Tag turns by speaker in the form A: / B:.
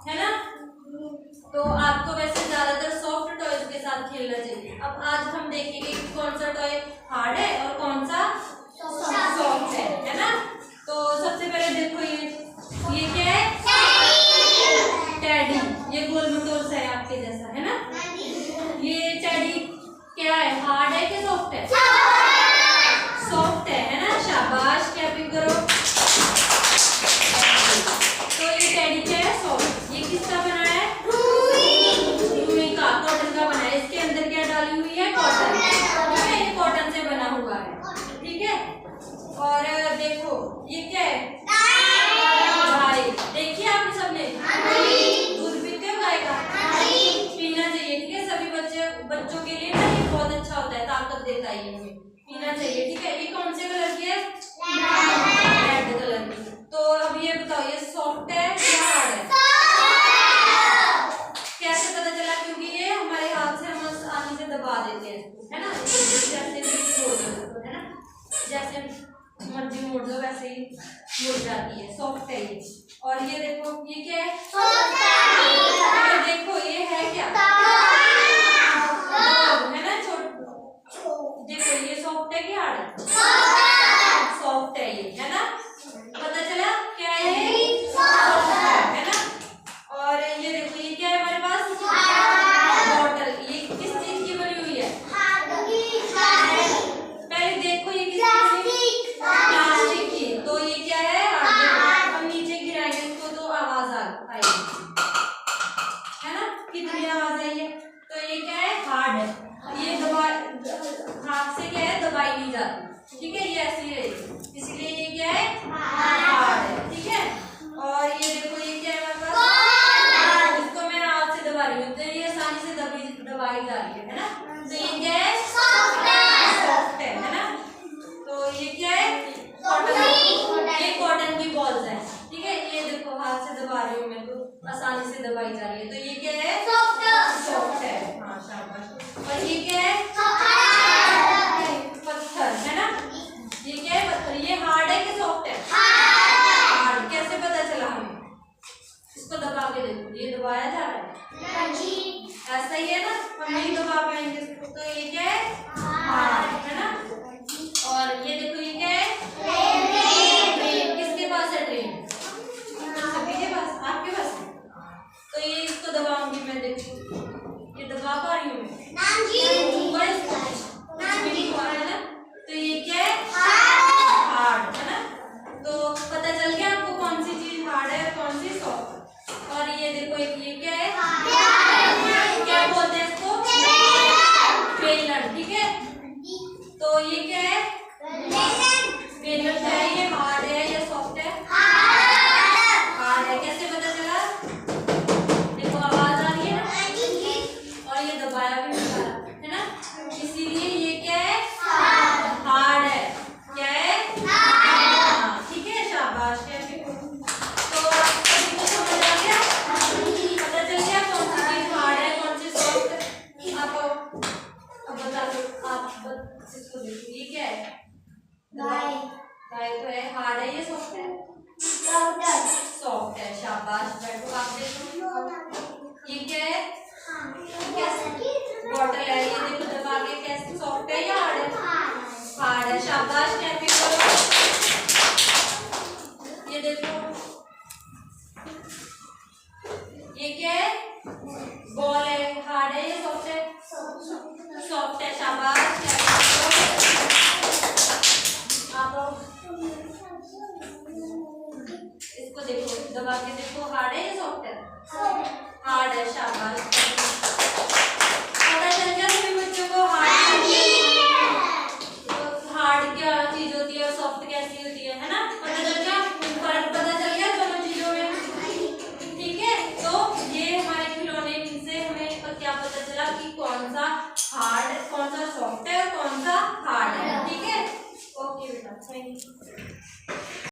A: है ना। तो आपको वैसे ज्यादातर सॉफ्ट टॉयज के साथ खेलना चाहिए। अब आज हम देखेंगे कि कौन सा टॉय हार्ड है और कौन सा सॉफ्ट है ना। तो सबसे पहले देखो ये क्या है, टेडी। ये गोल मटोल सा है आपके जैसा, है ना। ये टेडी क्या है, हार्ड है कि सॉफ्ट है? सॉफ्ट है ना। शाबाश, क्लैपिंग करो। तो ये टेडी क्या है, सॉफ्ट। ये किसका बना है? रुई का, कॉटन का बना है। इसके अंदर क्या डाली हुई है? कॉटन। ठीक है, ये कॉटन से बना हुआ है। ठीक है। और देखो ये क्या है, गाय। देखिए आपने सबने दूध पीते हो गाय का? पीना चाहिए। ठीक है, सभी बच्चों के लिए ना ये बहुत अच्छा होता है, ताकत देता है, ये पीना चाहिए। ठीक है। ये कौन से कलर की है? रेड कलर की। तो अब ये बताओ, ये सॉफ्ट है या हार्ड है? कैसे पता चला? क्योंकि ये हमारे हाथ से हम आसानी से दबा देते हैं, है ना। जैसे भी मोड़ दो, है ना, जैसे मर्जी मोड़ दो वैसे ही मुड़ जाती है। सॉफ्ट है ये। और ये देखो, ये क्या है? ये देखो, ये है क्या? है ना, देखो ये सॉफ्ट है कि हार्ड है? सॉफ्ट है ये, है ना। पता चला क्या है ये? सॉफ्ट है ना। और ये देखो, ये क्या है हमारे पास? बॉटल। ये किस चीज की बनी हुई है? पहले देखो ये किस चीज? प्लास्टिक की। तो ये क्या है? हम नीचे गिराएंगे इसको तो आवाज आएगी, है ना। कितनी आवाज आई है? तो ये क्या है? हार्ड है। ये हाथ से क्या है, दबाई नहीं जाती। ठीक है, ये ऐसी रहेगी, इसलिए ये क्या है? हार्ड है। ठीक है। और ये देखो, ये क्या है हमारे पास? इसको मैं हाथ से दबा रही हूँ तो ये आसानी से दबाई जा रही है ना। तो ये क्या है? सॉफ्ट है ना। तो ये क्या है? कॉटन। ये कॉटन की बॉल्स है। ठीक है, ये देखो हाथ से दबा रही हूँ मैं तो आसानी से दबाई जा रही है। तो ये क्या है? सॉफ्ट है। हाँ, शाबाश। और ये क्या है? पत्थर, है ना। ये क्या है? पत्थर। ये हार्ड है कि सॉफ्ट है? हार्ड। कैसे पता चला हमें? इसको दबा के देखो, ये दबाया जा रहा है, ऐसा ही है ना। हम नहीं दबा पाएंगे इसको। तो ये क्या है? हार्ड, है ना। और ये देखो, ये क्या है? ट्रेन। किसके पास है ट्रेन? सभी के पास, आपके पास है। तो ये इसको दबाऊंगी मैं, देखो ये दबा पा रही हूँ मैं, तो ये क्या है? हार्ड, है ना। तो पता चल गया आपको कौन सी चीज हार्ड है और कौन सी सॉफ्ट। और ये देखो, ये क्या है? क्या बोलते हैं इसको? बेलन। ठीक है। तो ये क्या है? बेलन क्या है? ये हार्ड है या सॉफ्ट है? हार्ड है। कैसे पता चला? देखो आवाज आ रही है ना, और ये दबाया भी नहीं जा रहा, है ना। इसीलिए ये क्या है? हार्ड है। क्या है? हाँ, ठीक है, शाबाश। तो सभी को समझ आ गया? पता चल गया कौन सी चीज हार्ड है कौन सी सॉफ्ट। आप अब बता दो, आप इसको देखो, ये क्या है? गाय। गाय तो है। हार्ड है ये सॉफ्ट है? सॉफ्ट है। शाबाश, बैठो। आप देखो ये क्या है? बॉटल है। ये देखो दबा के, कैसे सॉफ्ट है या हार्ड है? हार्ड है। शाबाश, क्लैपिंग करो। ये देखो, ये क्या है? बॉल है। हार्ड है या सॉफ्ट है? सॉफ्ट है। शाबाश, आप इसको देखो, दबा के देखो, हार्ड है या सॉफ्ट है? हार्ड है। शाबाश।